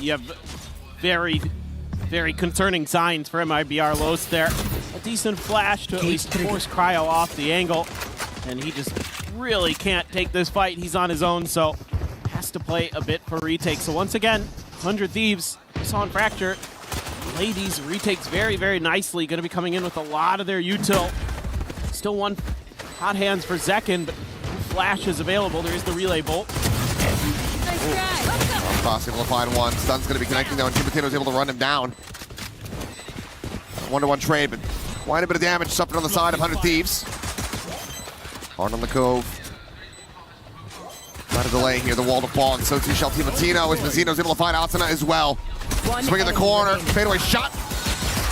you have very, very concerning signs for MIBR Los there. A decent flash to at least force Cryo off the angle, and he just really can't take this fight. He's on his own, so has to play a bit for retake. So once again, 100 Thieves, saw in Fracture, play these retakes very, very nicely. Going to be coming in with a lot of their util. Still one hot hands for Zekin, but flash is available. There is the relay bolt. Cross able to find one. Stun's going to be connecting though, and Chimatino's able to run him down. 1-to-1 trade, but quite a bit of damage suffered on the side of 100 Thieves. Hard on the cove. Not a delay here, the wall to fall, and so too shall Chimatino, as Mazzino's able to find Asuna as well. Swing in the corner, fadeaway shot.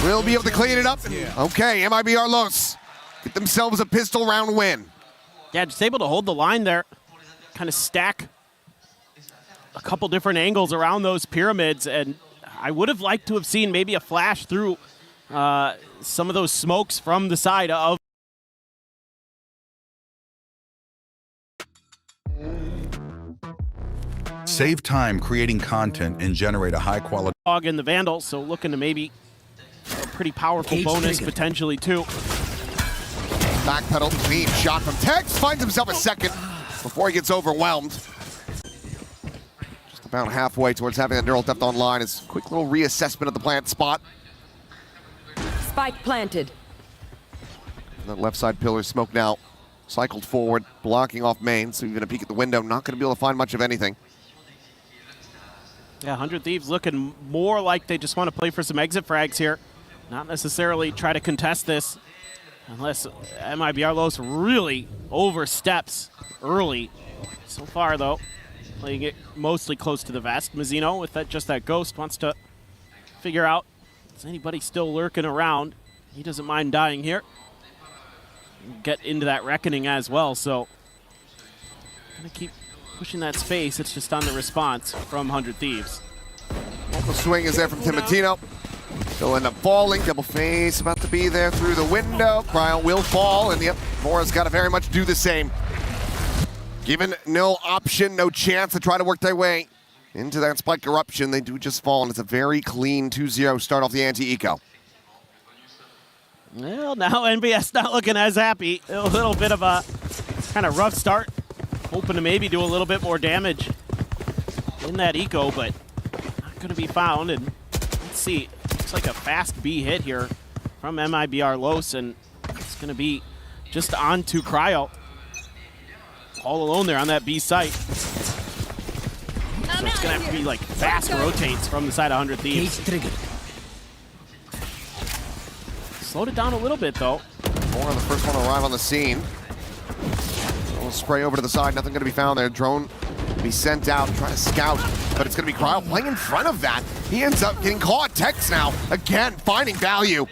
Will be able to clean it up. Okay, MIBR Los get themselves a pistol round win. Yeah, just able to hold the line there. Kind of stack a couple different angles around those pyramids, and I would have liked to have seen maybe a flash through some of those smokes from the side of. Save time creating content and generate a high quality. In the Vandal, so looking to maybe a pretty powerful bonus potentially too. Backpedal, clean shot from Tex, finds himself a second before he gets overwhelmed. Just about halfway towards having that neural depth online. Is a quick little reassessment of the plant spot. Spike planted. And that left side pillar smoke now. Cycled forward, blocking off main, so even a peek at the window, not going to be able to find much of anything. Yeah, 100 Thieves looking more like they just want to play for some exit frags here. Not necessarily try to contest this unless MIBR Los really oversteps early. So far, though, playing it mostly close to the vest. Mazzino, with that, just that ghost, wants to figure out, is anybody still lurking around? He doesn't mind dying here. Get into that reckoning as well, so gonna keep pushing that space. It's just on the response from 100 Thieves. The swing is there from Chimatino. They'll end up falling. Double face about to be there through the window. Cryo will fall, and yep, Mora's got to very much do the same. Given no option, no chance to try to work their way into that spike eruption, they do just fall, and it's a very clean 2-0 start off the anti-eco. Well, now NBS not looking as happy. A little bit of a kind of rough start. Hoping to maybe do a little bit more damage in that eco, but not going to be found. And let's see, looks like a fast B hit here from MIBR Los, and it's going to be just on to Cryo. All alone there on that B site. So it's going to have to be like fast rotates from the side of 100 Thieves. Slowed it down a little bit, though. Mora, the first one to arrive on the scene. We'll spray over to the side, nothing going to be found there. Drone will be sent out, trying to scout, but it's going to be Cryo playing in front of that. He ends up getting caught. Tex now, again, finding value.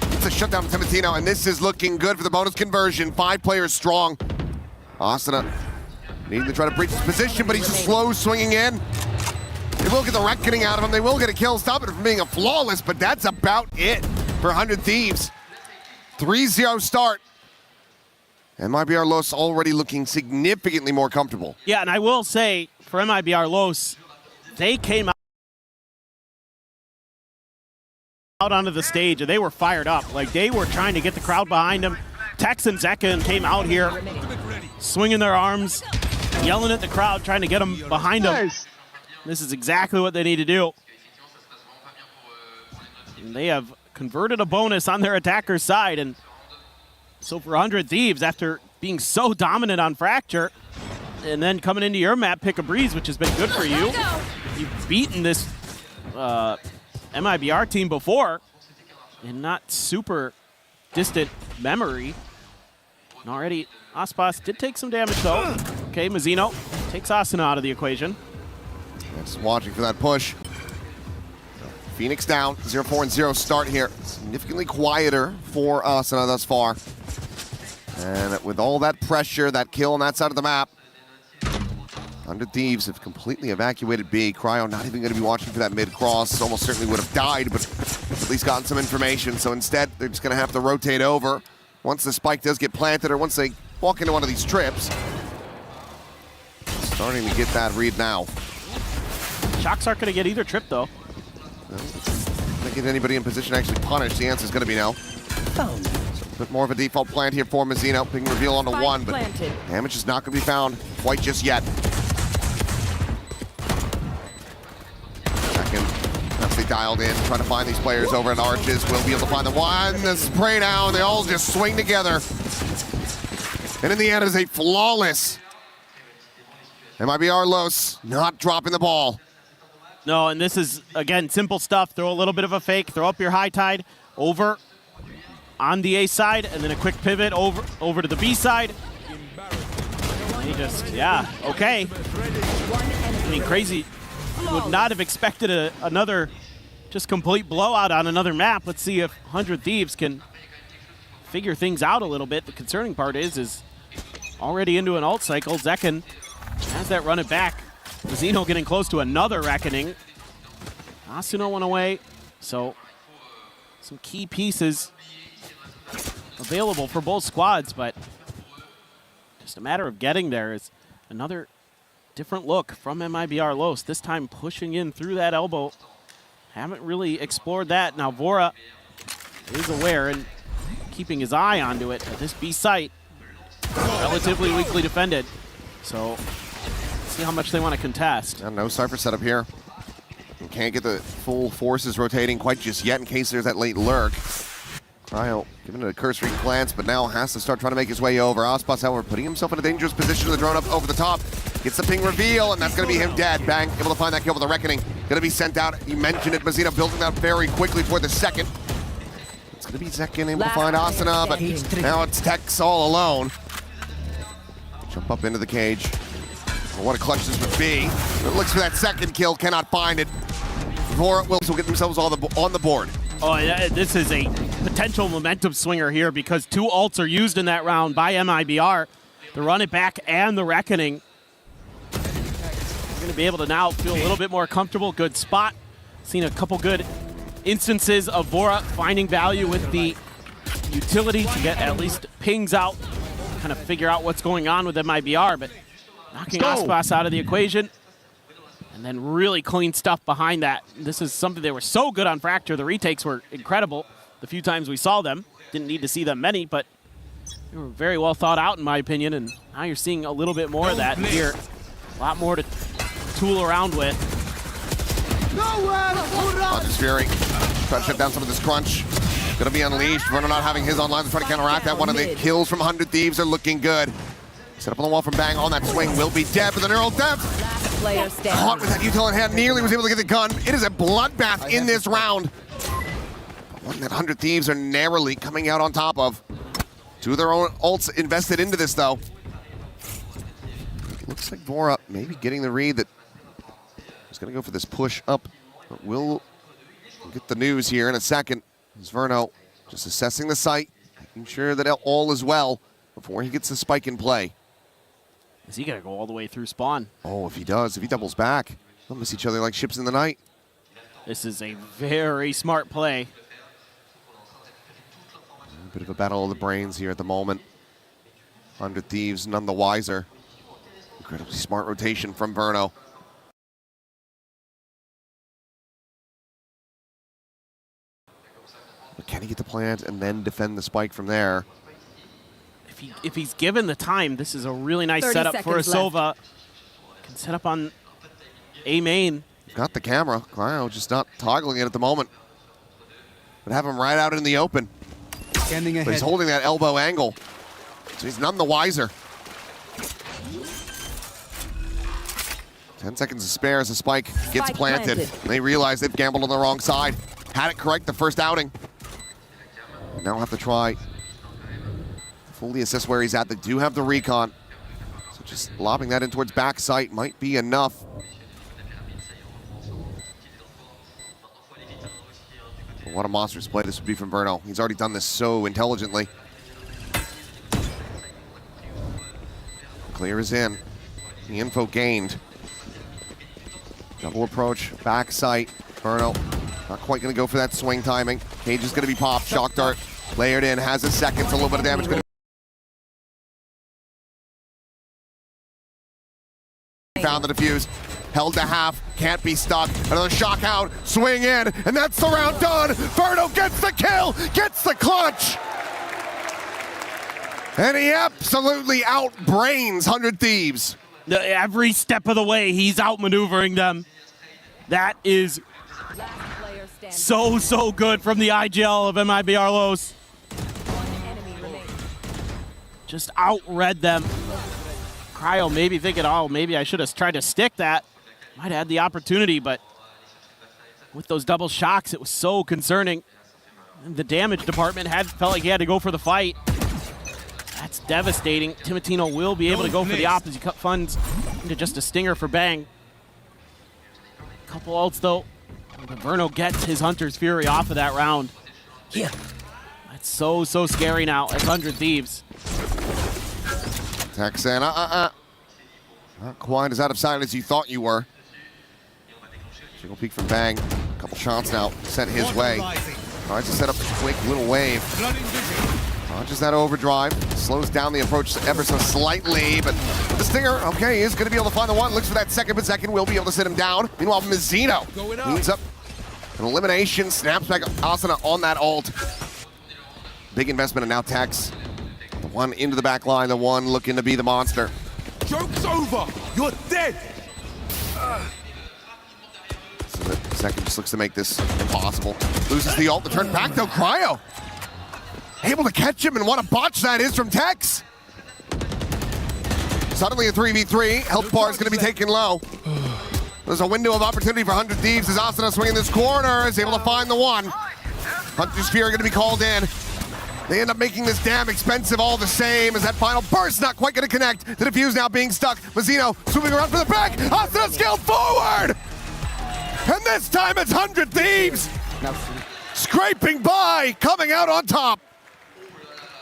It's a shutdown from Chimatino, and this is looking good for the bonus conversion. 5 players strong. Asuna needing to try to breach his position, but he's just slow swinging in. They will get the reckoning out of him. They will get a kill, stop it from being a flawless, but that's about it for 100 Thieves. 3-0 start. And MIBR Los already looking significantly more comfortable. Yeah, and I will say, for MIBR Los, they came out onto the stage and they were fired up. Like, they were trying to get the crowd behind them. Tex and Zekin came out here, swinging their arms, yelling at the crowd, trying to get them behind them. This is exactly what they need to do. And they have converted a bonus on their attacker's side, and so for 100 Thieves, after being so dominant on Fracture, and then coming into your map, Pick a Breeze, which has been good for you. You've beaten this MIBR team before in not super distant memory. And already, Aspas did take some damage, though. Okay, Mazzino takes Asuna out of the equation. Just watching for that push. Phoenix down, 0-4-0 start here. Significantly quieter for Asuna thus far. And with all that pressure, that kill on that side of the map, 100 Thieves have completely evacuated B. Cryo not even going to be watching for that mid-cross. Almost certainly would have died, but at least gotten some information. So instead, they're just going to have to rotate over once the spike does get planted, or once they walk into one of these trips. Starting to get that read now. Shocks aren't going to get either trip, though. Not get anybody in position to actually punish. The answer is going to be no. So a bit more of a default plant here for Mazzino. Big reveal onto one, but damage is not going to be found quite just yet. Second, that's they dialed in, trying to find these players over at Arches. Will be able to find them. One, the spray down. They all just swing together. And in the end, it is a flawless MIBR Los not dropping the ball. No, and this is, again, simple stuff. Throw a little bit of a fake, throw up your high tide over on the A side, and then a quick pivot over to the B side. He just, yeah, okay. I mean, crazy. Would not have expected another just complete blowout on another map. Let's see if 100 Thieves can figure things out a little bit. The concerning part is already into an ult cycle. Zekken has that run it back. Mazzino getting close to another reckoning. Asuno went away, so some key pieces available for both squads, but just a matter of getting there. Is another different look from MIBR Los, this time pushing in through that elbow. Haven't really explored that. Now Vora is aware and keeping his eye onto it, but this B site relatively weakly defended. So see how much they want to contest. And no Cypher setup here. You can't get the full forces rotating quite just yet in case there's that late lurk. Cryo giving it a cursory glance, but now has to start trying to make his way over. Ospas, however, putting himself in a dangerous position with the drone up over the top. Gets the ping reveal, and that's going to be him dead. Bang, able to find that kill with the Reckoning. Going to be sent out. You mentioned it, Mazzino building that very quickly for the second. It's going to be Zekken able to find Asuna, but now it's Tex all alone. Jump up into the cage. Well, what a clutch this would be. It looks for that second kill, cannot find it. Vora will get themselves on the board. Oh, yeah, this is a potential momentum swinger here because two ults are used in that round by MIBR. The run it back and the Reckoning. We're going to be able to now feel a little bit more comfortable. Good spot. Seen a couple good instances of Vora finding value with the utility to get at least pings out, kind of figure out what's going on with MIBR, but knocking Aspas out of the equation. And then really clean stuff behind that. This is something they were so good on Fracture. The retakes were incredible the few times we saw them. Didn't need to see them many, but they were very well thought out in my opinion, and now you're seeing a little bit more of that here. A lot more to tool around with. Just Fury, try to shut down some of this crunch. Gonna be unleashed. Runner not having his online to try to counteract that. One of the kills from 100 Thieves are looking good. Set up on the wall from Bang on that swing. Will be dead, but the neural depth. Caught with that util in hand, nearly was able to get the gun. It is a bloodbath in this round. One that 100 Thieves are narrowly coming out on top of. Two of their own ults invested into this, though. Looks like Vora maybe getting the read that he's going to go for this push up. But we'll get the news here in a second. As Verno just assessing the site, making sure that all is well before he gets the spike in play. Is he going to go all the way through spawn? Oh, if he does, if he doubles back, they'll miss each other like ships in the night. This is a very smart play. A bit of a battle of the brains here at the moment. 100 Thieves, none the wiser. Incredibly smart rotation from Verno. But can he get the plant and then defend the spike from there? If he's given the time, this is a really nice setup for Asova. Can set up on A main. Got the camera. Cryo just not toggling it at the moment. But have him right out in the open. Standing ahead. But he's holding that elbow angle. So he's none the wiser. 10 seconds to spare as the spike gets planted. And they realize they've gambled on the wrong side. Had it correct the first outing. Now have to try fully assess where he's at. They do have the recon. So just lobbing that in towards back sight might be enough. What a monstrous play this would be from Verno. He's already done this so intelligently. Clear is in. The info gained. Double approach, back sight. Verno not quite going to go for that swing timing. Cage is going to be popped. Shock dart layered in, has his seconds, a little bit of damage. Found the defuse. held to half, can't be stuck. Another shock out, swing in, and that's the round done. Verno gets the kill, gets the clutch. And he absolutely outbrains 100 Thieves. Every step of the way, he's outmaneuvering them. That is so good from the IGL of MIBR Los. Just outread them. Cryo maybe thinking, oh, maybe I should have tried to stick that. Might have had the opportunity, but with those double shocks, it was so concerning. And the damage department felt like he had to go for the fight. That's devastating. Timotino will be able to go for the op as he cut funds into just a stinger for Bang. Couple ults though. Verno gets his Hunter's Fury off of that round. Yeah. That's so scary now as 100 Thieves. Texan, not quite as out of sight as you thought you were. Single peek from Bang. A couple shots now sent his way. Tries to set up a quick little wave. Launches that overdrive. Slows down the approach ever so slightly, but the stinger, okay, is going to be able to find the one. Looks for that second, but second will be able to sit him down. Meanwhile, Mizzino cleans up an elimination. Snaps back Asuna on that ult. Big investment, and now Tex. The one into the back line, the one looking to be the monster. Joke's over! You're dead! So the second just looks to make this impossible. Loses the ult, the turn back though, Cryo. Able to catch him, and what a botch that is from Tex. Suddenly a 3v3, health bar is going to be taken low. There's a window of opportunity for 100 Thieves as Asuna swinging this corner, is able to find the one. Hunter's Fury going to be called in. They end up making this damn expensive all the same as that final burst not quite going to connect. The defuse now being stuck. Mazzino swooping around for the back. Asuna scaled forward! And this time it's 100 Thieves! Scraping by, coming out on top.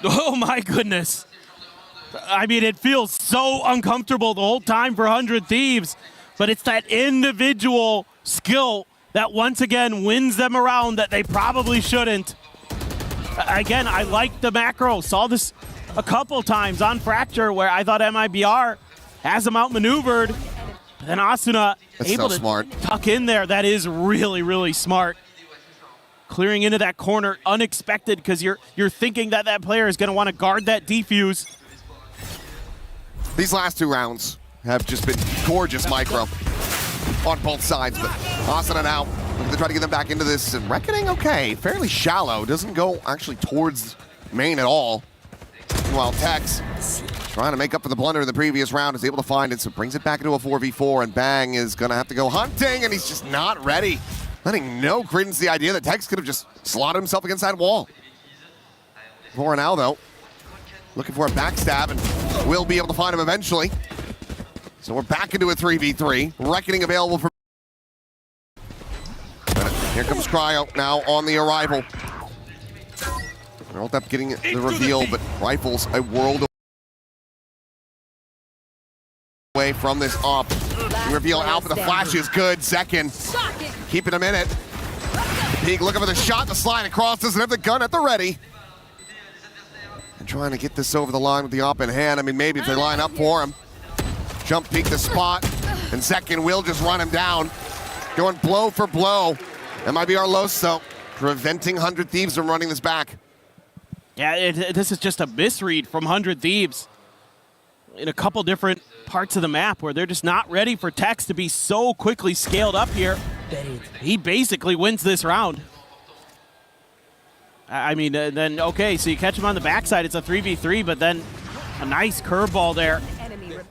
Oh my goodness. I mean, it feels so uncomfortable the whole time for 100 Thieves, but it's that individual skill that once again wins them around that they probably shouldn't. Again, I liked the macro. Saw this a couple times on Fracture where I thought MIBR has them outmaneuvered. But then Asuna able to tuck in there. That is really smart. Clearing into that corner, unexpected, because you're thinking that that player is going to want to guard that defuse. These last two rounds have just been gorgeous micro on both sides, but Asuna now to try to get them back into this. And Reckoning, okay, fairly shallow. Doesn't go actually towards main at all. Meanwhile, Tex trying to make up for the blunder in the previous round, is able to find it, so brings it back into a 4v4, and Bang is going to have to go hunting, and he's just not ready. Letting no credence to the idea that Tex could have just slotted himself against that wall. For now, though, looking for a backstab, and will be able to find him eventually. So we're back into a 3v3. Reckoning available for... Here comes Cryo now on the arrival. Ult up getting the reveal, but Rifles a world away from this op. Reveal out, but the flash is good. Second, keeping him in it. Peak looking for the shot, the slide across, doesn't have the gun at the ready. And trying to get this over the line with the op in hand. I mean, maybe if they line up for him. Jump peek the spot, and second will just run him down. Going blow for blow. MIBR Los, though, preventing 100 Thieves from running this back. Yeah, this is just a misread from 100 Thieves in a couple different parts of the map where they're just not ready for Tex to be so quickly scaled up here. He basically wins this round. I mean, then, okay, so you catch him on the backside, it's a 3v3, but then a nice curveball there.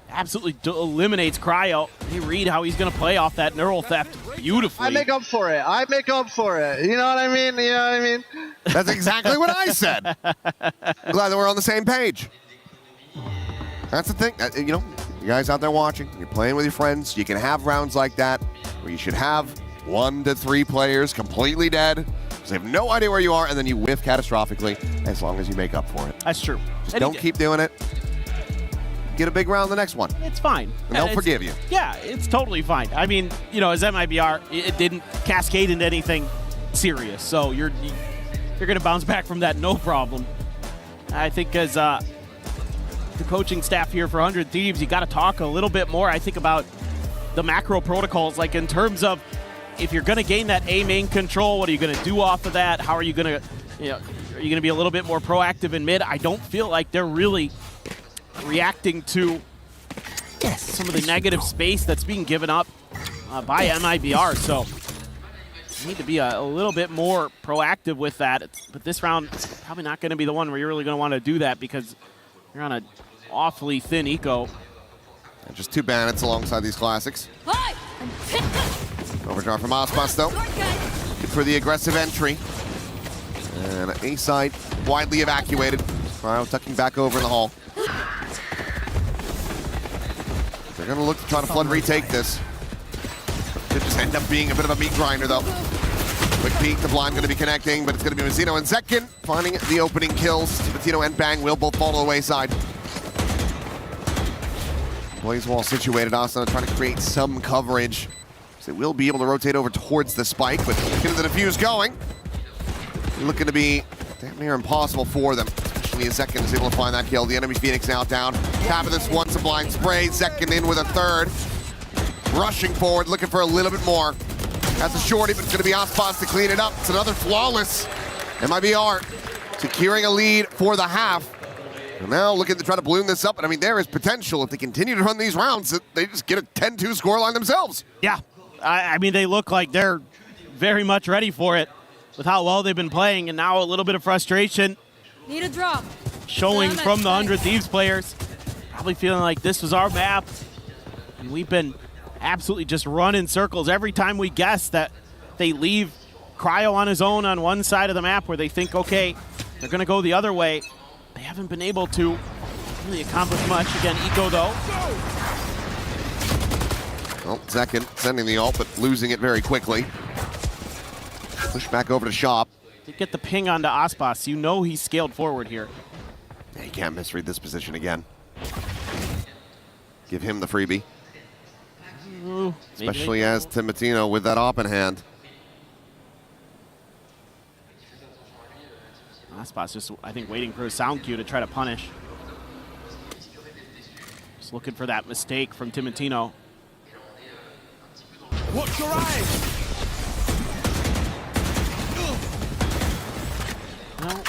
Absolutely eliminates Cryo. They read how he's going to play off that neural theft beautifully. I make up for it. I make up for it. You know what I mean? You know what I mean? That's exactly what I said. I'm glad that we're on the same page. That's the thing. You know, you guys out there watching, you're playing with your friends, you can have rounds like that where you should have 1 to 3 players completely dead because they have no idea where you are, and then you whiff catastrophically as long as you make up for it. That's true. Just don't keep doing it. Get a big round the next one. It's fine. And they'll forgive you. Yeah, it's totally fine. I mean, you know, as MIBR, it didn't cascade into anything serious, so you're going to bounce back from that no problem. I think as the coaching staff here for 100 Thieves, you got to talk a little bit more, I think, about the macro protocols, like in terms of if you're going to gain that A main control, what are you going to do off of that? How are you going to, are you going to be a little bit more proactive in mid? I don't feel like they're really reacting to some of the negative space that's being given up by MIBR. So you need to be a little bit more proactive with that. But this round, probably not going to be the one where you're really going to want to do that because you're on an awfully thin eco. And just 2 bandits alongside these classics. Overdrive from Aspas though. Good for the aggressive entry. And A side widely evacuated. Cryo tucking back over in the hall. They're going to look to try to flood retake this. Could just end up being a bit of a meat grinder though. Quick peek, the blind going to be connecting, but it's going to be Mazzino and Zekin finding the opening kills. Mazzino and Bang will both fall to the wayside. Blaze wall situated. Asana trying to create some coverage. So they will be able to rotate over towards the spike, but getting the defuse going. Looking to be damn near impossible for them. Especially as Zekin is able to find that kill. The enemy Phoenix now down. Tap of this once a blind spray. Zekin in with a third. Rushing forward, looking for a little bit more. That's a shorty, but it's going to be Aspas to clean it up. It's another flawless MIBR securing a lead for the half. And now looking to try to balloon this up. And I mean, there is potential if they continue to run these rounds that they just get a 10-2 scoreline themselves. Yeah, I mean, they look like they're very much ready for it with how well they've been playing. And now a little bit of frustration. Need a drop. Showing from the 100 Thieves players. Probably feeling like this was our map. And we've been absolutely just running circles every time we guess that they leave Cryo on his own on one side of the map where they think, okay, they're going to go the other way. They haven't been able to really accomplish much. Again, Eco though. Well, Zekin sending the ult, but losing it very quickly. Push back over to Shop. To get the ping onto Aspas, you know he's scaled forward here. Yeah, you can't misread this position again. Give him the freebie. Ooh, Especially as Timotino with that op in hand. Aspas just, I think, waiting for a sound cue to try to punish. Just looking for that mistake from Timotino. Watch your eyes. Well,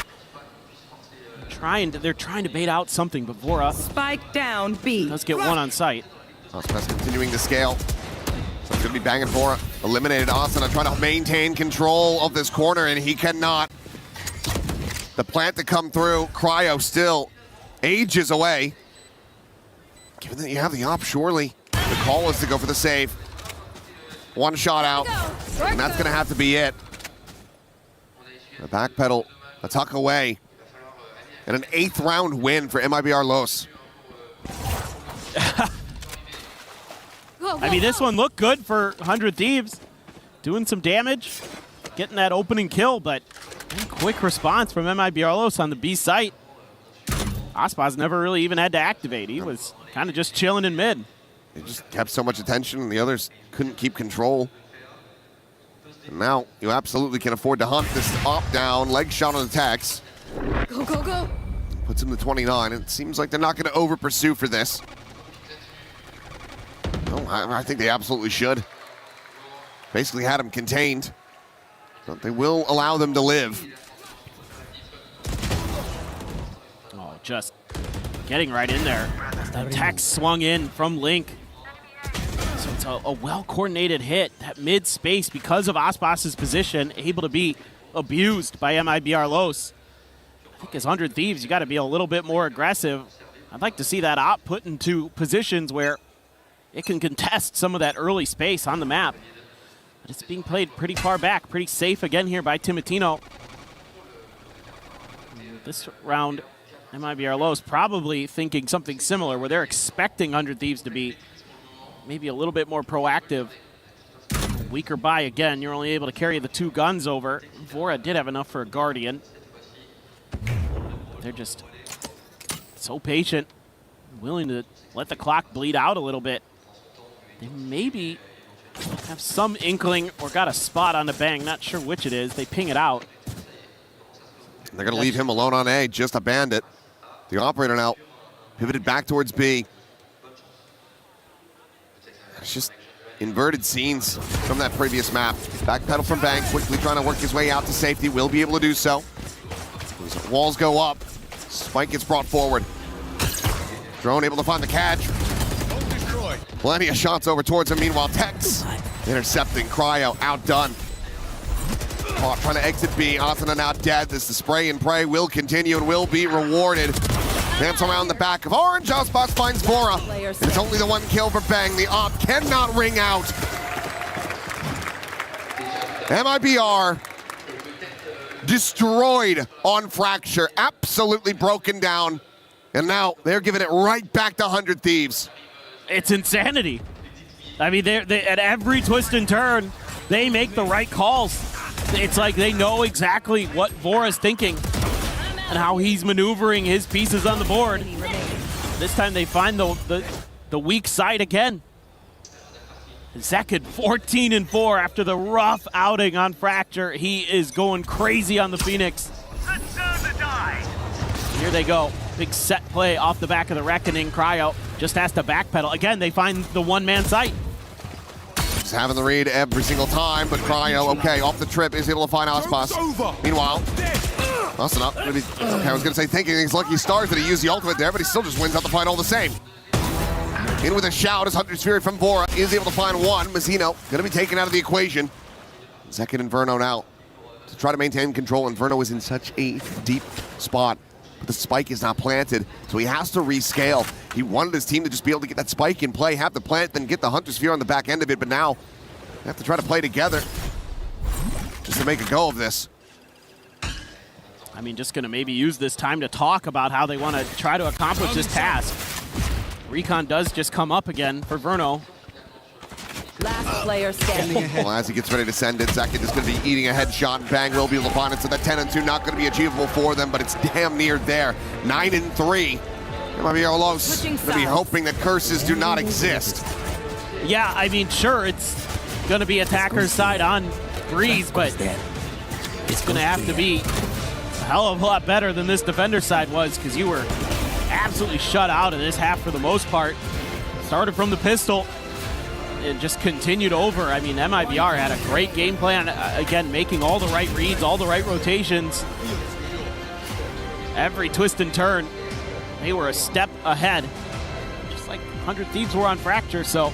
they're trying to bait out something, but Vora Spike down B. does get one on site. Aspas continuing to scale. So it's going to be banging for eliminated Asana trying to maintain control of this corner, and he cannot. The plant to come through, Cryo still ages away. Given that you have the op, surely the call is to go for the save. One shot out, and that's going to have to be it. The backpedal, a tuck away, and an 8th round win for MIBR Los. I mean, this one looked good for 100 Thieves. Doing some damage, getting that opening kill, but quick response from MIBR Los on the B site. Aspas never really even had to activate. He was kind of just chilling in mid. They just kept so much attention, and the others couldn't keep control. And now you absolutely can afford to hunt this op down, leg shot on attacks. Go, go, go. Puts him to 29. It seems like they're not going to over pursue for this. No, I think they absolutely should. Basically had him contained. But they will allow them to live. Oh, just getting right in there. The text swung in from Link. So it's a well-coordinated hit. That mid-space, because of Aspas's position, able to be abused by MIBR Los. I think as 100 Thieves, you got to be a little bit more aggressive. I'd like to see that op put into positions where it can contest some of that early space on the map. But it's being played pretty far back, pretty safe again here by Timotino. This round, MIBR Los probably thinking something similar where they're expecting 100 Thieves to be maybe a little bit more proactive. Weaker buy again, you're only able to carry the 2 guns over. Vora did have enough for a Guardian. They're just so patient, willing to let the clock bleed out a little bit. They maybe have some inkling or got a spot on the Bang, not sure which it is. They ping it out. They're going to leave him alone on A, just a bandit. The operator now pivoted back towards B. It's just inverted scenes from that previous map. Backpedal from Bang, quickly trying to work his way out to safety. Will be able to do so. As walls go up, Spike gets brought forward. Drone able to find the catch. Plenty of shots over towards him. Meanwhile, Tex intercepting. Cryo outdone. Caught trying to exit B. Asuna now dead. As the spray and pray will continue and will be rewarded. Dance around the back of Orange. Outbox finds Vora. And it's only the one kill for Bang. The op cannot ring out. MIBR destroyed on Fracture. Absolutely broken down. And now they're giving it right back to 100 Thieves. It's insanity. I mean, they at every twist and turn, they make the right calls. It's like they know exactly what Vora's thinking and how he's maneuvering his pieces on the board. This time they find the weak side again. Zekid 14-4 after the rough outing on Fracture. He is going crazy on the Phoenix. Here they go. Big set play off the back of the Reckoning. Cryo just has to backpedal. Again, they find the one-man site. Just having the read every single time, but Cryo, okay, off the trip, is able to find Aspas. Meanwhile, Asuna, okay, I was going to say thinking he's lucky stars that he used the ultimate there, but he still just wins out the fight all the same. In with a shout as Hunter's Fury from Vora is able to find one. Mazzino going to be taken out of the equation. Zekid and Verno now to try to maintain control, and Verno is in such a deep spot. But the spike is not planted, so he has to rescale. He wanted his team to just be able to get that spike in play, have the plant, then get the Hunter's Fury on the back end of it, but now they have to try to play together just to make a go of this. I mean, just going to maybe use this time to talk about how they want to try to accomplish this task. Recon does just come up again for Verno. Last player standing. Well, as he gets ready to send it, Zekid is going to be eating a headshot, and Bang will be able to find it. So that 10-2 not going to be achievable for them, but it's damn near there. 9-3. MIBR Los going to be hoping that curses do not exist. Yeah, I mean, sure, it's going to be attacker's side on Breeze, but it's going to have to be a hell of a lot better than this defender side was, because you were absolutely shut out in this half for the most part. Started from the pistol and just continued over. I mean, MIBR had a great game plan, again, making all the right reads, all the right rotations. Every twist and turn, they were a step ahead, just like 100 Thieves were on Fracture. So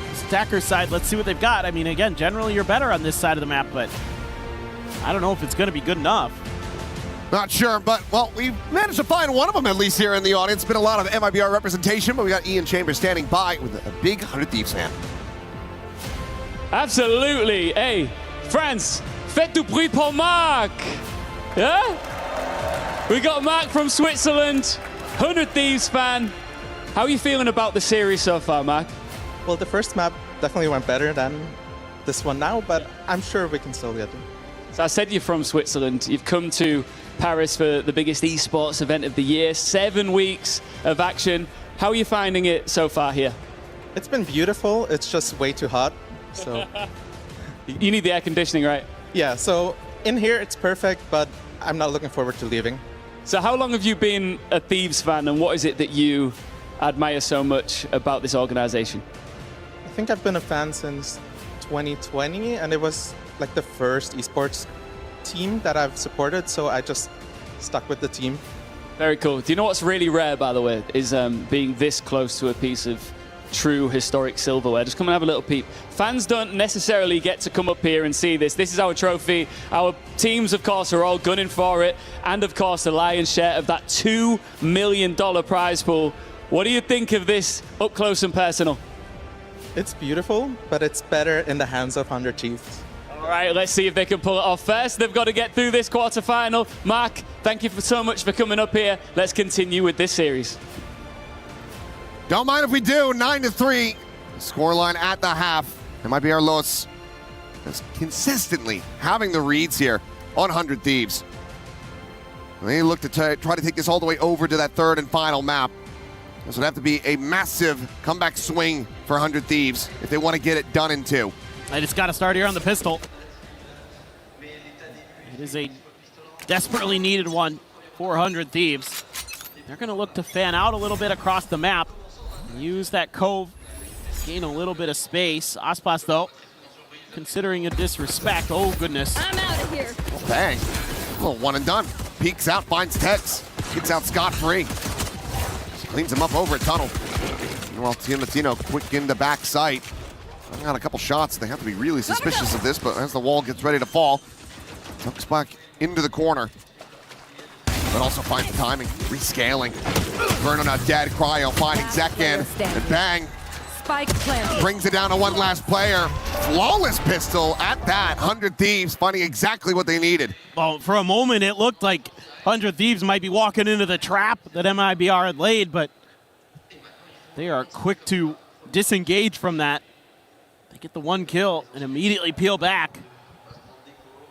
this attacker side, let's see what they've got. I mean, again, generally you're better on this side of the map, but I don't know if it's going to be good enough. Not sure, but, well, we've managed to find one of them at least here in the audience. Been a lot of MIBR representation, but we got Ian Chambers standing by with a big 100 Thieves fan. Absolutely. Hey, friends, faites du bruit pour Marc. Yeah? We got Marc from Switzerland, 100 Thieves fan. How are you feeling about the series so far, Marc? Well, the first map definitely went better than this one now, but I'm sure we can still get it. So I said you're from Switzerland. You've come to Paris for the biggest esports event of the year. 7 weeks of action. How are you finding it so far here? It's been beautiful. It's just way too hot. So you need the air conditioning, right? yeah, so in here it's perfect, but I'm not looking forward to leaving. So how long have you been a Thieves fan, and what is it that you admire so much about this organization? I think I've been a fan since 2020, and it was like the first esports team that I've supported, so I just stuck with the team. Very cool. Do you know what's really rare, by the way, is being this close to a piece of true historic silverware? Just come and have a little peep. Fans don't necessarily get to come up here and see this. This is our trophy. Our teams, of course, are all gunning for it, and of course the lion's share of that $2 million prize pool. What do you think of this up close and personal? It's beautiful, but it's better in the hands of 100 Thieves. All right, let's see if they can pull it off first. They've got to get through this quarterfinal. Marc, thank you so much for coming up here. Let's continue with this series. Don't mind if we do. 9-3. Scoreline at the half. It might be our Los that's consistently having the reads here on 100 Thieves. They look to try to take this all the way over to that third and final map. This would have to be a massive comeback swing for 100 Thieves if they want to get it done in 2. And it's got to start here on the pistol. It is a desperately needed one for 100 Thieves. They're going to look to fan out a little bit across the map. Use that cove gain a little bit of space. Aspas, though, considering a disrespect. Oh, goodness. I'm out of here. Bang. A little one and done. Peeks out, finds Tex. Gets out scot-free. Cleans him up over a tunnel. Meanwhile, Tiamatino quick into back sight. I've got a couple shots. They have to be really suspicious of this, but as the wall gets ready to fall, tucks back into the corner. But also finds the timing, rescaling. Verno now dead, Cryo finding Zekin, and bang. Spike planted. Brings it down to one last player. Flawless pistol at that. 100 Thieves finding exactly what they needed. Well, for a moment, it looked like 100 Thieves might be walking into the trap that MIBR had laid, but they are quick to disengage from that. They get the one kill and immediately peel back.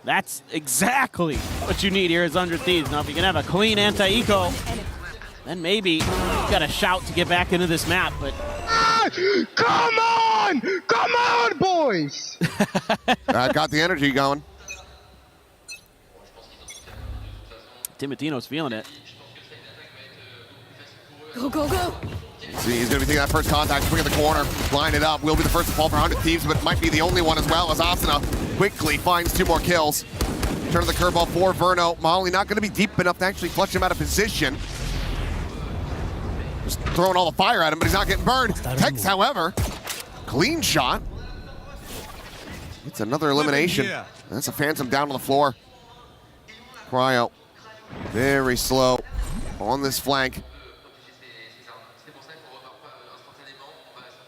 That's exactly what you need here as 100 Thieves. Now, if you can have a clean anti-eco, then maybe you've got a shout to get back into this map, but... Come on! Come on, boys! Got the energy going. Timatino's feeling it. Go, go, go. See, he's going to be taking that first contact, swing at the corner, line it up. Will be the first to fall for 100 Thieves, but might be the only one as well, as Asuna quickly finds 2 more kills. Turn of the curveball for Verno. Molly not going to be deep enough to actually flush him out of position. Just throwing all the fire at him, but he's not getting burned. Tex, however, clean shot. It's another elimination. That's a Phantom down on the floor. Cryo, very slow on this flank.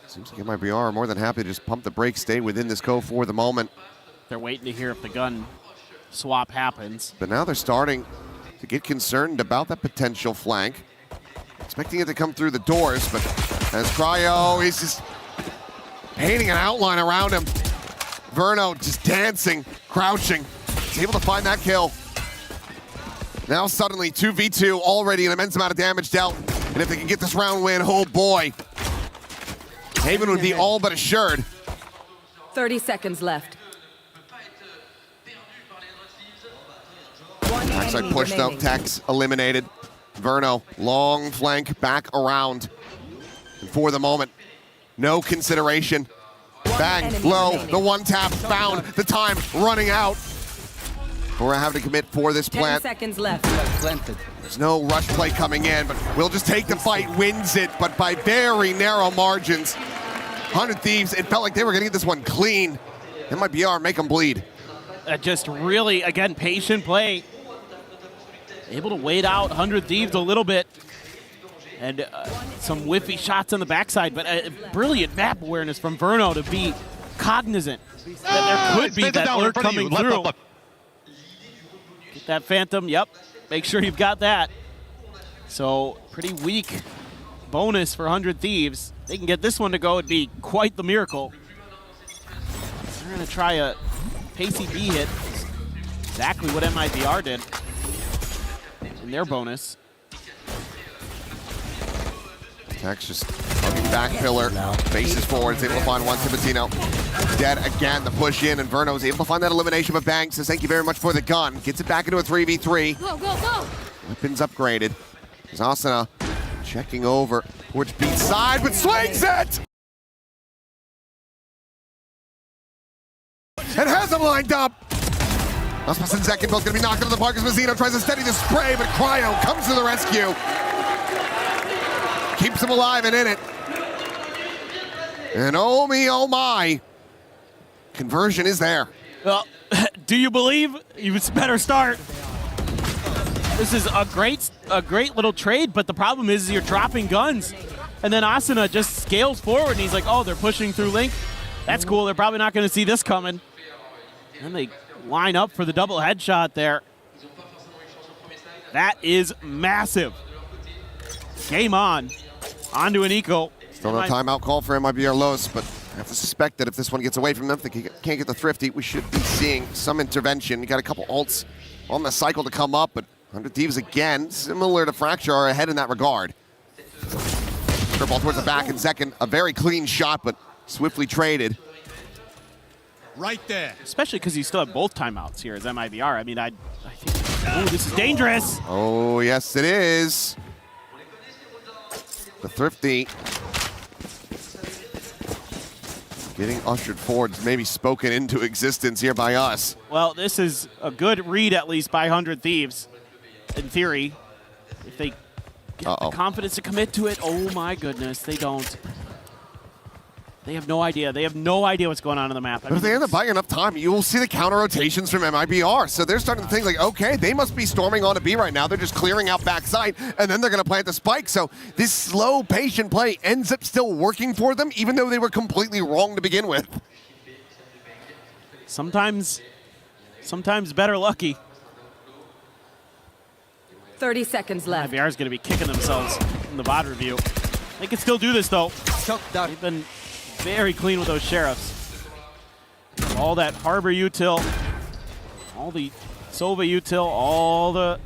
Seems like MIBR are more than happy to just pump the brakes, stay within this cove for the moment. They're waiting to hear if the gun swap happens. But now they're starting to get concerned about that potential flank. Expecting it to come through the doors, but as Cryo, he's just painting an outline around him. Verno just dancing, crouching. He's able to find that kill. Now suddenly 2v2, already an immense amount of damage dealt. And if they can get this round win, oh boy. Haven would be all but assured. 30 seconds left. Backside push though, Tex eliminated. Verno, long flank back around. And for the moment, no consideration. Bang, low, the one tap found, the time running out. We're having to commit for this 10 plant. seconds left. There's no rush play coming in, but we'll just take the fight, wins it, but by very narrow margins. 100 Thieves, it felt like they were gonna get this one clean. MIBR, make them bleed. Just really, again, patient play. Able to wait out 100 Thieves a little bit. And some whiffy shots on the backside, but brilliant map awareness from Verno to be cognizant that there could be that lurk coming through. Get that Phantom, yep. Make sure you've got that. So, pretty weak bonus for 100 Thieves. They can get this one to go, it'd be quite the miracle. They're gonna try a pacey B hit. Exactly what MIBR did in their bonus. Tex just hugging back pillar, faces forward, is able to find one. Timatino dead again, the push in, and Verno's able to find that elimination, but Bang says thank you very much for the gun. Gets it back into a 3v3. Go, go, go. Weapons upgraded. Asuna checking over towards beat side, but swings it! And has him lined up! Aspas and Zekin both gonna be knocked into the park as Mazzino tries to steady the spray, but Cryo comes to the rescue. Keeps him alive and in it. And oh me, oh my. Conversion is there. Well, do you believe? You better start. This is a great little trade, but the problem is you're dropping guns. And then Asuna just scales forward and he's like, oh, they're pushing through Link. That's cool, they're probably not gonna see this coming. And they line up for the double headshot there. That is massive. Game on. Onto an eco. Still no timeout call for MIBR Los, but I have to suspect that if this one gets away from them, if they can't get the Thrifty, we should be seeing some intervention. You got a couple ults on the cycle to come up, but 100 Thieves again, similar to Fracture, are ahead in that regard. Curveball towards the back and second, a very clean shot, but swiftly traded. Right there. Especially because you still have both timeouts here as MIBR. I mean, I think, oh, this is dangerous. Oh, yes, it is. The Thrifty getting ushered forward, maybe spoken into existence here by us. Well, this is a good read, at least, by 100 Thieves, in theory. If they get the confidence to commit to it, oh my goodness, they don't. They have no idea. They have no idea what's going on the map. But if they end up buying enough time, you will see the counter rotations from MIBR. So they're starting to think like, okay, they must be storming onto B right now. They're just clearing out backside, and then they're going to plant the spike. So this slow, patient play ends up still working for them, even though they were completely wrong to begin with. Sometimes better lucky. 30 seconds left. MIBR is going to be kicking themselves in the VOD review. They can still do this, though. They've been very clean with those sheriffs. All that Harbor util, all the Sova util, all the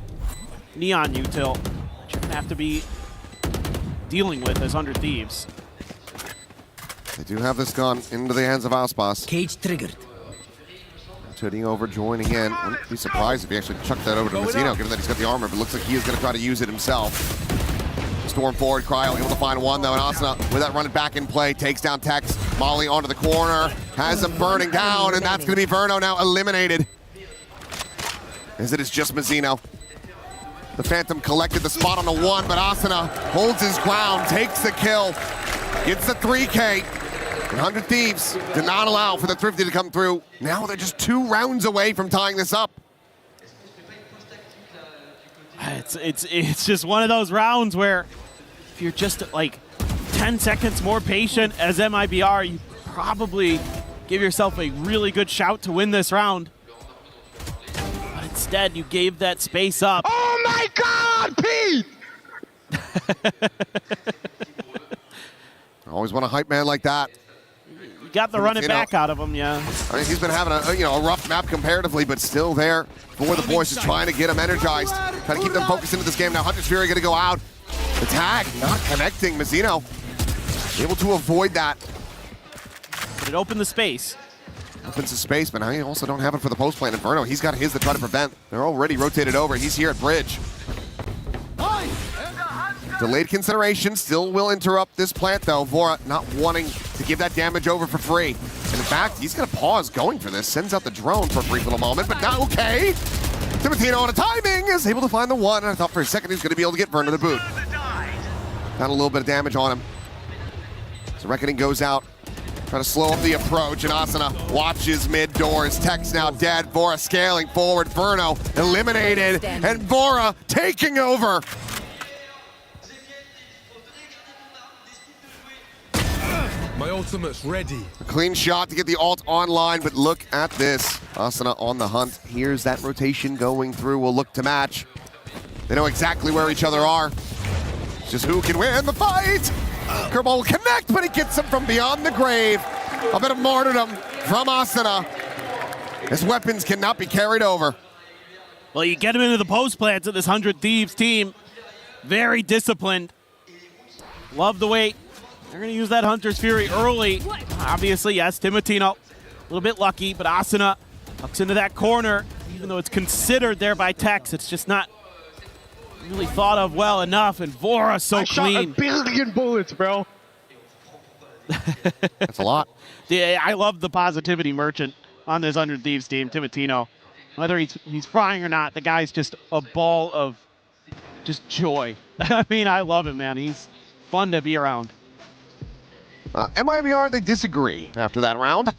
Neon util, which you're going to have to be dealing with as 100 Thieves. They do have this gun into the hands of Aspas. Cage triggered. Turning over, joining in. Wouldn't be surprised if he actually chucked that over to Mazzino, given that he's got the armor, but it looks like he is going to try to use it himself. Storm forward, Cryo able to find one though, and Asuna with that running back in play, takes down Tex. Molly onto the corner, has him burning down, and that's going to be Verno now eliminated. As it is just Mazzino. The Phantom collected the spot on the one, but Asuna holds his ground, takes the kill, gets the 3K. And 100 Thieves did not allow for the Thrifty to come through. Now they're just 2 rounds away from tying this up. It's just one of those rounds where if you're just like 10 seconds more patient as MIBR, you probably give yourself a really good shout to win this round. But instead, you gave that space up. Oh my God, Pete! I always want a hype man like that. You got the run it back out of him, yeah. I mean, he's been having a rough map comparatively, but still there for the boys, just trying to get them energized, trying to keep them focused into this game. Now Hunter's Fury going to go out. The tag not connecting. Mazzino able to avoid that. But it opened the space. Opens the space, but I also don't have it for the post plant. Inferno, he's got his to try to prevent. They're already rotated over. He's here at bridge. Delayed consideration still will interrupt this plant, though. Vora not wanting to give that damage over for free. And in fact, he's going to pause going for this. Sends out the drone for a brief little moment, but now okay. Timotino on a timing is able to find the one, and I thought for a second he was going to be able to get Verno the boot. Got a little bit of damage on him. So Reckoning goes out. Trying to slow up the approach, and Asuna watches mid-doors. Tex now dead. Vora scaling forward. Verno eliminated, and Vora taking over. My ultimate's ready. A clean shot to get the ult online, but look at this. Asuna on the hunt. Here's that rotation going through. We'll look to match. They know exactly where each other are. It's just who can win the fight. Kerbal will connect, but he gets him from beyond the grave. A bit of martyrdom from Asuna. His weapons cannot be carried over. Well, you get him into the post plants of this 100 Thieves team. Very disciplined. Love the way they're going to use that Hunter's Fury early. Obviously, yes, Timotino, a little bit lucky, but Asuna tucks into that corner. Even though it's considered there by Tex, it's just not really thought of well enough, and Vora so clean. I shot 1 billion bullets, bro. That's a lot. Yeah, I love the positivity merchant on this 100 Thieves team, Timotino. Whether he's frying or not, the guy's just a ball of just joy. I mean, I love him, man. He's fun to be around. MIBR, they disagree after that round.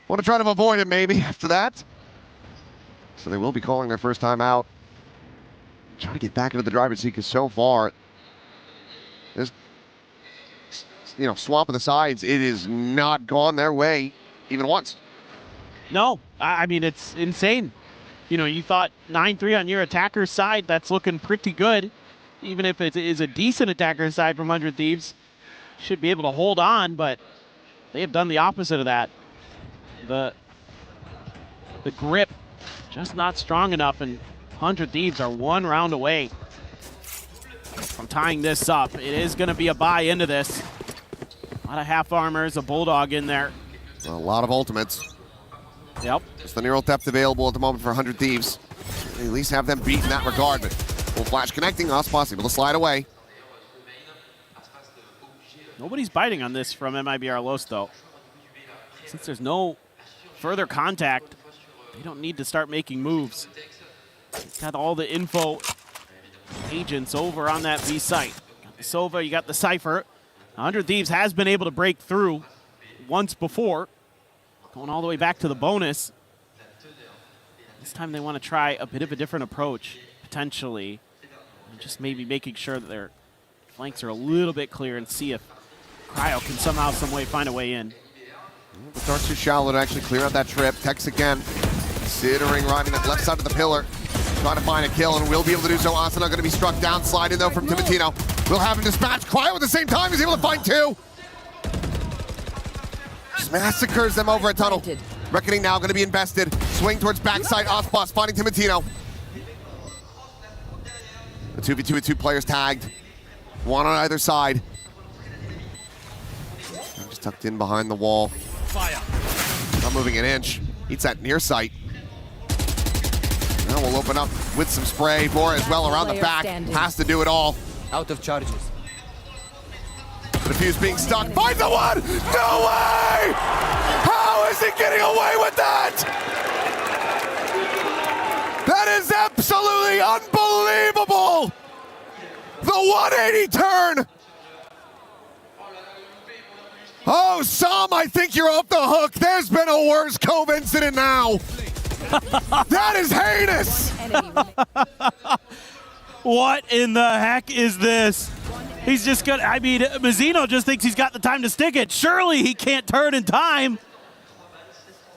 Want to try to avoid it maybe after that. So they will be calling their first time out. Trying to get back into the driver's seat because so far, this swamp of the sides, it is not gone their way even once. No, I mean, it's insane. You thought 9-3 on your attacker's side, that's looking pretty good. Even if it is a decent attacker's side from 100 Thieves, should be able to hold on, but they have done the opposite of that. The grip just not strong enough, and 100 Thieves are 1 round away from tying this up. It is going to be a buy into this. A lot of half armors, a Bulldog in there. A lot of ultimates. Yep. Just the neural depth available at the moment for 100 Thieves. They at least have them beat in that regard, but full flash connecting, Aspas able to slide away. Nobody's biting on this from MIBR Los, though. Since there's no further contact, they don't need to start making moves. Got all the info agents over on that B site. Got the Sova, you got the Cypher. 100 Thieves has been able to break through once before, going all the way back to the bonus. This time they want to try a bit of a different approach, potentially. And just maybe making sure that their flanks are a little bit clear and see if Cryo can somehow, some way find a way in. The dart's too shallow to actually clear out that trip. Tex again, considering riding that left side of the pillar. Trying to find a kill, and will be able to do so. Asuna going to be struck down. Slide in, though, from Timotino. Will have him dispatch. Cryo at the same time. He's able to find two. Just massacres them over a tunnel. Reckoning now going to be invested. Swing towards backside. Ospas finding Timotino. The 2v2 with 2 players tagged. One on either side. Just tucked in behind the wall. Fire. Not moving an inch. Eats that near sight. Now we'll open up with some spray. More as well around the back. Has to do it all. Out of charges. The fuse being stuck. Finds the one! No way! How is he getting away with that? That is absolutely unbelievable! The 180 turn! Oh, Sam, I think you're off the hook. There's been a worse Cove incident now. That is heinous! What in the heck is this? He's just gonna, I mean, Mazzino just thinks he's got the time to stick it. Surely he can't turn in time.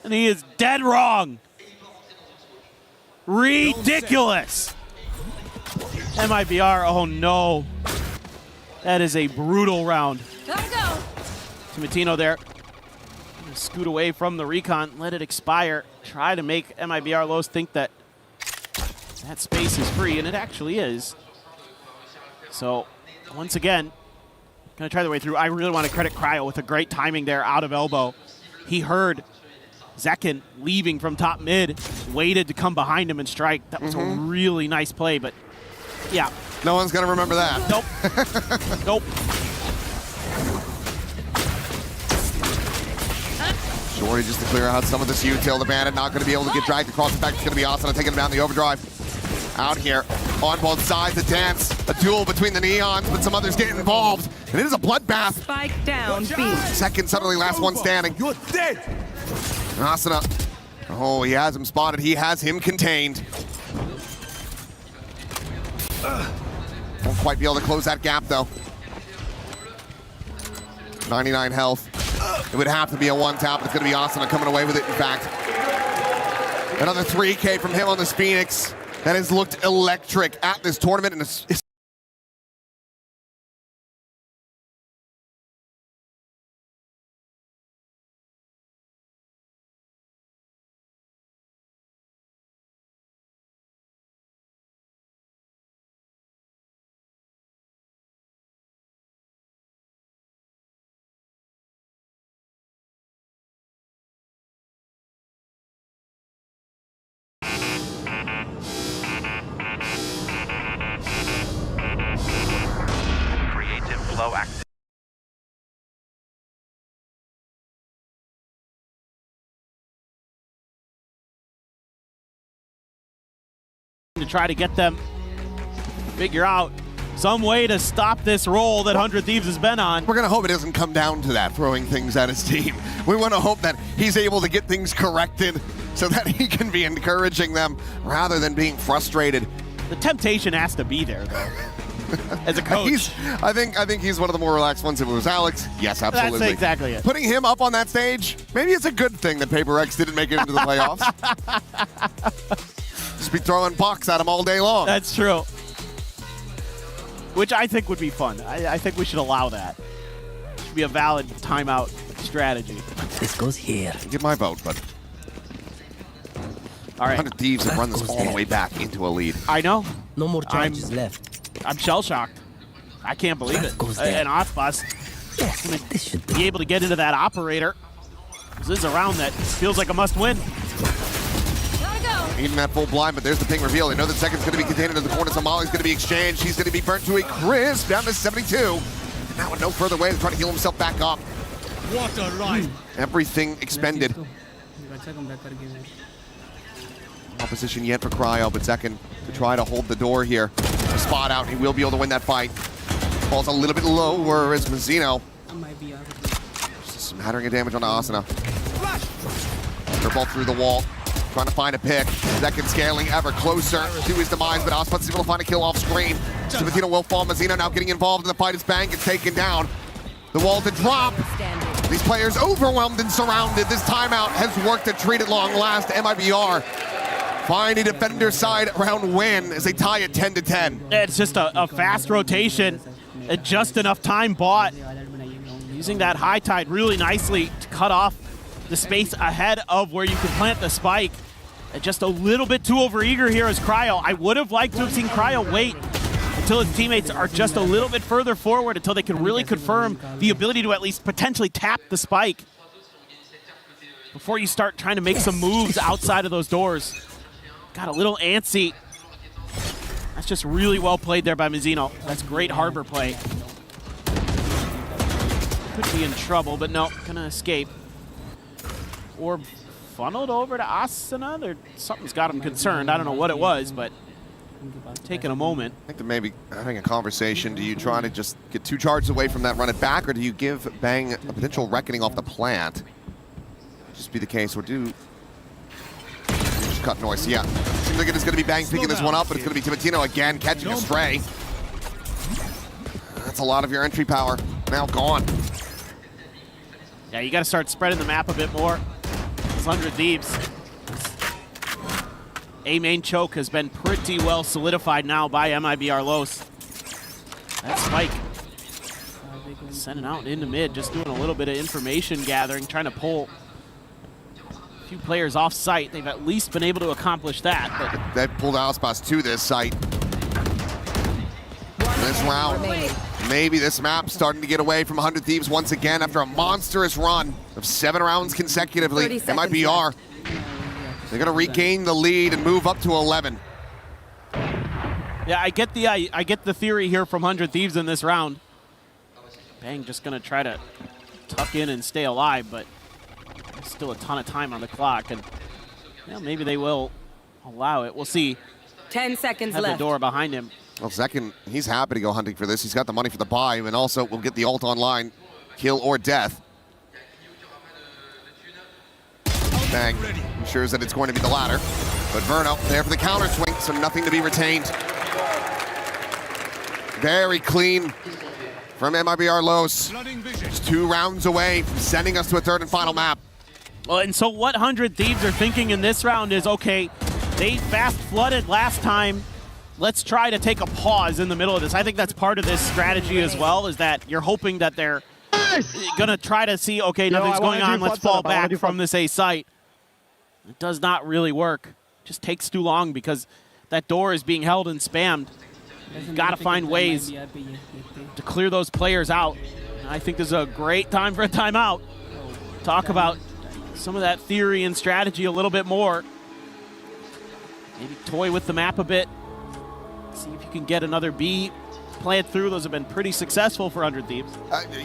And he is dead wrong. Ridiculous. MIBR, oh no. That is a brutal round. Gotta go. Timotino there. Scoot away from the recon, let it expire. Try to make MIBR Lows think that that space is free, and it actually is. So, once again, gonna try the way through. I really want to credit Cryo with a great timing there out of elbow. He heard Zekin leaving from top mid, waited to come behind him and strike. That was a really nice play, but yeah. No one's gonna remember that. Nope. Nope. Shorty just to clear out some of this util. The Bandit not going to be able to get dragged across. In fact, it's going to be Asuna taking him down the overdrive. Out here on both sides, a dance, a duel between the Neons, but some others getting involved. And it is a bloodbath. Spike down, B. Second, suddenly last one standing. You're dead. Asuna. Oh, he has him spotted. He has him contained. Won't quite be able to close that gap, though. 99 health. It would have to be a one tap. It's going to be Asuna coming away with it, in fact. Another 3K from him on this Phoenix. That has looked electric at this tournament. And it's creative flow active. To try to get them figure out some way to stop this roll that 100 Thieves has been on. we're going to hope it doesn't come down to that, throwing things at his team. We want to hope that he's able to get things corrected so that he can be encouraging them rather than being frustrated. The temptation has to be there, though, as a coach. I think he's one of the more relaxed ones. If it was Alex, yes, absolutely. That's exactly it. Putting him up on that stage, maybe it's a good thing that Paper X didn't make it into the playoffs. Just be throwing pucks at him all day long. That's true. Which I think would be fun. I think we should allow that. It should be a valid timeout strategy. This goes here. Get my vote, but All right. 100 Thieves have run this all the way back into a lead. I know. No more charges left. I'm shell-shocked. I can't believe it. Goes there. And Ospas Yes, this should be able to get into that operator. This is a round that feels like a must-win. Gotta go. Even that full blind, but there's the ping reveal. They know that second's going to be contained into the corner, so Molly's going to be exchanged. He's going to be burnt to a crisp down to 72. And now with no further way to try to heal himself back up. What a ride. Everything expended. Opposition yet for Cryo, but Zekin to try to hold the door here. A spot out, he will be able to win that fight. Falls a little bit lower as Mazzino. Just a smattering of damage on Asuna. They're both through the wall, trying to find a pick. Zekin scaling ever closer to his demise, but Aspa's able to find a kill off screen. Mazzino will fall. Mazzino now getting involved in the fight as Bang gets taken down. The wall to drop. These players overwhelmed and surrounded. This timeout has worked a treat at long last. MIBR find a defender side round win as they tie it 10-10. It's just a fast rotation, just enough time bought. Using that high tide really nicely to cut off the space ahead of where you can plant the spike. And just a little bit too overeager here as Cryo. I would have liked to have seen Cryo wait until his teammates are just a little bit further forward, until they can really confirm the ability to at least potentially tap the spike before you start trying to make some moves outside of those doors. Got a little antsy. That's just really well played there by Mazzino. That's great harbor play. Could be in trouble, but no, gonna escape. Or funneled over to Asuna. Something's got him concerned. I don't know what it was, but taking a moment. I think they're maybe having a conversation. Do you try to just get 2 charges away from that, run it back, or do you give Bang a potential reckoning off the plant? Just be the case, or do just cut noise. Yeah, seems like it is going to be Bang picking this one up, but it's going to be Timotino again catching a stray. That's a lot of your entry power now gone. Yeah, you got to start spreading the map a bit more. It's 100 Thieves. A main choke has been pretty well solidified now by MIBR Los. That spike sending out into mid, just doing a little bit of information gathering, trying to pull a few players off site. They've at least been able to accomplish that. But they pulled Auspas to this site. This round, maybe this map starting to get away from 100 Thieves once again after a monstrous run of 7 rounds consecutively. MIBR. They're going to regain the lead and move up to 11. Yeah, I get the theory here from 100 Thieves in this round. Bang just going to try to tuck in and stay alive, but there's still a ton of time on the clock, and maybe they will allow it. We'll see. 10 seconds Have left. the door behind him. Well, Zekin, he's happy to go hunting for this. He's got the money for the buy, and also will get the ult online, kill or death. Bang ensures that it's going to be the latter. But Verno there for the counter swing, so nothing to be retained. Very clean from MIBR Los. Just 2 rounds away from sending us to a 3rd and final map. Well, and so what 100 Thieves are thinking in this round is, okay, they fast flooded last time. Let's try to take a pause in the middle of this. I think that's part of this strategy as well, is that you're hoping that they're going to try to see, okay, nothing's going on, let's fall back from this A site. It does not really work. It just takes too long because that door is being held and spammed. You've got to find ways to clear those players out. And I think this is a great time for a timeout. Talk about some of that theory and strategy a little bit more. Maybe toy with the map a bit. See if you can get another B plant through. Those have been pretty successful for 100 Thieves.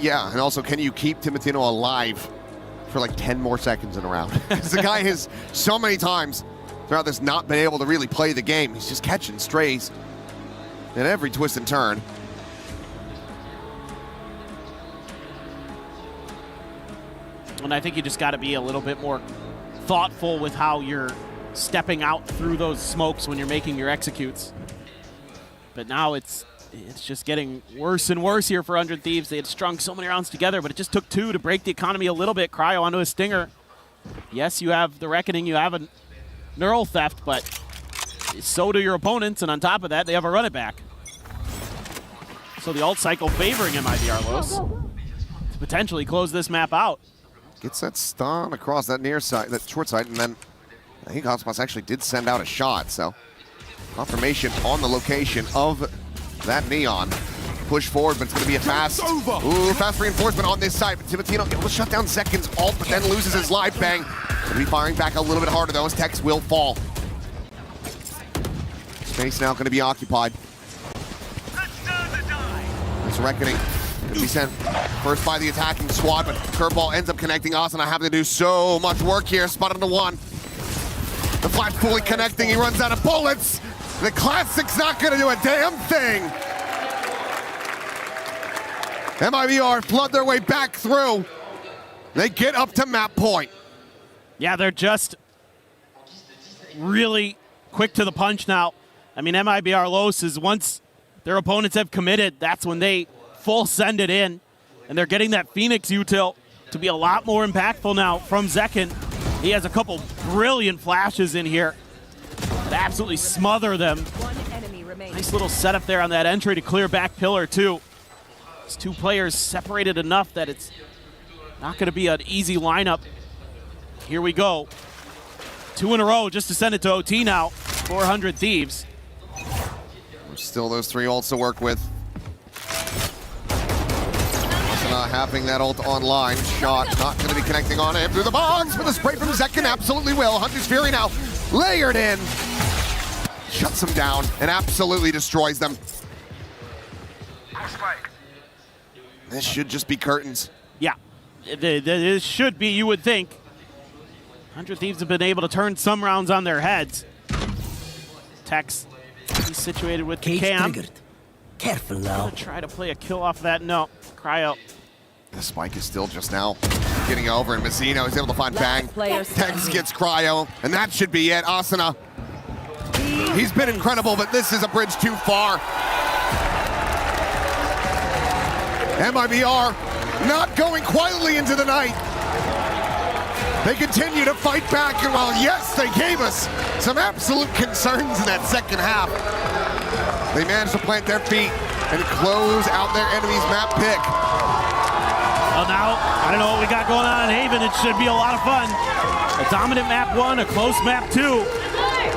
Yeah, and also, can you keep Timotino alive for like 10 more seconds in a round? Because the guy has so many times throughout this not been able to really play the game. He's just catching strays at every twist and turn. And I think you just got to be a little bit more thoughtful with how you're stepping out through those smokes when you're making your executes. But now it's just getting worse and worse here for 100 Thieves. They had strung so many rounds together, but it just took 2 to break the economy a little bit. Cryo onto a stinger. Yes, you have the Reckoning, you have a Neural Theft, but so do your opponents, and on top of that, they have a run it back. So the ult cycle favoring MIBR Los to potentially close this map out. Gets that stun across that near side, that short side, and then I think Cosmos actually did send out a shot, so confirmation on the location of that Neon. Push forward, but it's going to be a fast reinforcement on this side. But Timotino able to shut down Zekin's ult, but then loses his life. Bang. Going to be firing back a little bit harder, though, as Tex will fall. Space now going to be occupied. This Reckoning He sent first by the attacking squad, but curveball ends up connecting. Asuna having to do so much work here. Spot onto one. The flash fully connecting. He runs out of bullets. The Classic's not going to do a damn thing. MIBR flood their way back through. They get up to map point. Yeah, they're just really quick to the punch now. I mean, MIBR Los is once their opponents have committed, that's when they full send it in. And they're getting that Phoenix util to be a lot more impactful now from Zekin. He has a couple brilliant flashes in here that absolutely smother them. One enemy remains. Nice little setup there on that entry to clear back pillar too. These two players separated enough that it's not going to be an easy lineup. Here we go. 2 in a row just to send it to OT now. 400 Thieves. Still those 3 ults to work with. Not having that ult online. Shot not going to be connecting on him through the box, but the spray from Zekin absolutely will. Hunter's Fury now layered in. Shuts them down and absolutely destroys them. This should just be curtains. Yeah, this should be, you would think. 100 Thieves have been able to turn some rounds on their heads. Tex, he's situated with the Cage cam. triggered. Careful now. Gonna try to play a kill off that. No, Cryo. The spike is still just now getting over, and Mazzino is able to find Bang. player Tex gets Cryo, and that should be it. Asuna, he's been incredible, but this is a bridge too far. MIBR not going quietly into the night. They continue to fight back, and while yes, they gave us some absolute concerns in that second half, they managed to plant their feet and close out their enemy's map pick. Well, now, I don't know what we got going on in Haven. It should be a lot of fun. A dominant map 1, a close map 2.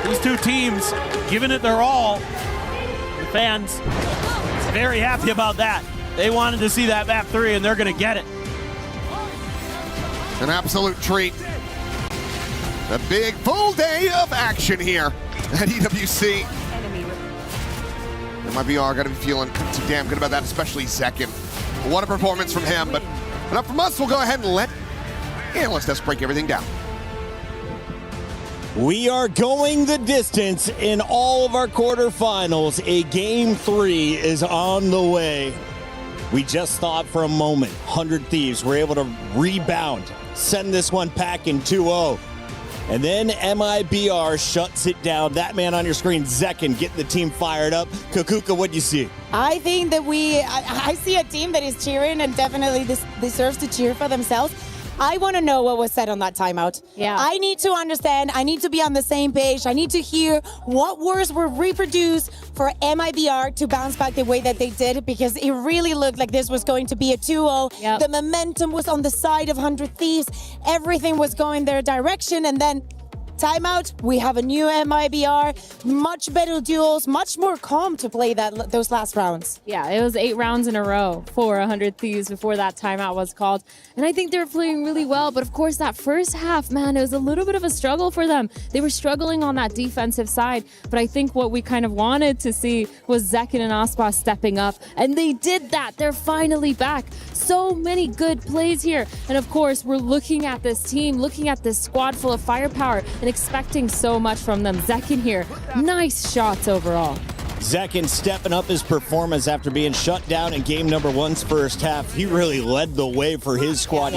These two teams giving it their all. The fans very happy about that. They wanted to see that map 3, and they're going to get it. An absolute treat. A big full day of action here at EWC. MIBR got to be feeling too damn good about that, especially Zekin. What a performance from him, but enough from us. We'll go ahead and let Analyst Desk break everything down. We are going the distance in all of our quarterfinals. A game 3 is on the way. We just thought for a moment 100 Thieves were able to rebound, send this one packing 2-0. And then MIBR shuts it down. That man on your screen, Zekin, getting the team fired up. Kukuka, what do you see? I think that I see a team that is cheering and definitely deserves to cheer for themselves. I want to know what was said on that timeout. Yeah. I need to understand. I need to be on the same page. I need to hear what words were reproduced for MIBR to bounce back the way that they did, because it really looked like this was going to be a 2-0. Yep. The momentum was on the side of 100 Thieves. Everything was going their direction, and then timeout, we have a new MIBR, much better duels, much more calm to play those last rounds. Yeah, it was 8 rounds in a row for 100 Thieves before that timeout was called. And I think they're playing really well, but of course that first half, man, it was a little bit of a struggle for them. They were struggling on that defensive side, but I think what we kind of wanted to see was Zekin and Aspa stepping up, and they did that. They're finally back. So many good plays here. And of course, we're looking at this team, looking at this squad full of firepower, and expecting so much from them. Zekin here, nice shots overall. Zekin stepping up his performance after being shut down in game number 1's first half. He really led the way for his squad.